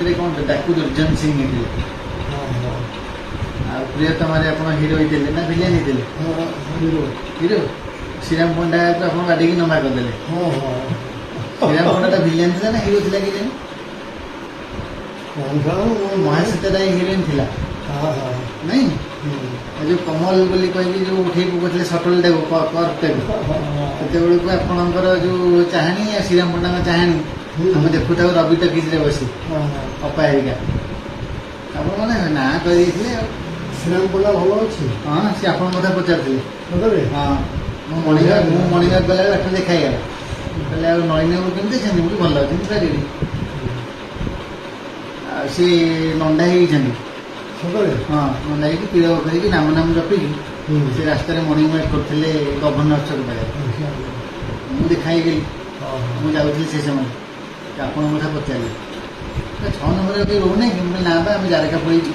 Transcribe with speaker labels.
Speaker 1: ସେଥିରେ କ'ଣ ଡାକୁ ଦୁର୍ଜନ ସିଂ ହେଇଥିଲେ। ଆଉ ପ୍ରିୟତମାରେ ଆପଣ ହିରୋ ହେଇଥିଲେ ନା ଭିଲିଆନ୍ ହେଇଥିଲେ? ହିରୋ। ଶ୍ରୀରାମ ପଣ୍ଡାକୁ ଆପଣ ବାଡ଼ିକି ନମା କରିଦେଲେ। ଶ୍ରୀରାମ ପଣ୍ଡାଟା ଭିଲିଆନ୍ ଥିଲା ନା ହିରୋ ଥିଲା କେଜାଣି? ମହାଶ୍ଵେତା ରାୟ ହିରୋଇନ୍ ଥିଲା ନାଇଁ? ଯୋଉ କମଲ ବୋଲି କହିକି ଯୋଉ ଉଠେଇ ପକଉଥିଲେ ସଟଲଟାକୁ କର୍ପଟାକୁ, ସେତେବେଳକୁ ଆପଣଙ୍କର ଯୋଉ ଚାହାଣୀ ଆଉ ଶ୍ରୀରାମ ପଣ୍ଡାଙ୍କ ଚାହାଣୀ ଆମେ ଦେଖୁଥାଉ ରବି ଟକିଜରେ ବସି ଅପା ହେରିକା। ଆପଣ ମାନେ ନାଁ କରିଦେଇଥିଲେ ଆଉ।
Speaker 2: ଶ୍ରୀରାମ ପଣ୍ଡା ଭଲ ଅଛି?
Speaker 1: ହଁ, ସେ ଆପଣଙ୍କ କଥା ପଚାରୁଥିଲେ। ହଁ, ମୁଁ ମର୍ଣ୍ଣିଂ ୱାକ୍ ଗଲାବେଳେ ବାଟ ଦେଖା ହେଇଗଲା। କହିଲେ ଆଉ ନଈନ ବାବୁ କେମିତି ଅଛନ୍ତି? ମୁଁ ଭଲ ଅଛନ୍ତି ପୁରା ରେଡ଼ି। ଆଉ ସେ ନଣ୍ଡା ହେଇଯାଇଛନ୍ତି। ହଁ, ନଣ୍ଡା ହେଇକି ପିଳ କରିକି ନାମ ଜପିକି ସେ ରାସ୍ତାରେ ମର୍ଣ୍ଣିଂ ୱାକ୍ କରୁଥିଲେ ଗଭର୍ଣ୍ଣର ଛକ ପାଖରେ। ମୁଁ ଦେଖା ହେଇଗଲି। ମୁଁ ଯାଉଥିଲି ସେ ସମୟ ଆପଣଙ୍କ କଥା ପଚାରିଲି। 6 ନମ୍ବରରେ କେହି ରହୁନାହିଁ କି? ମୁଁ କହିଲି ନା ବା, ଆମେ ଜାରକା ପଳେଇଛୁ।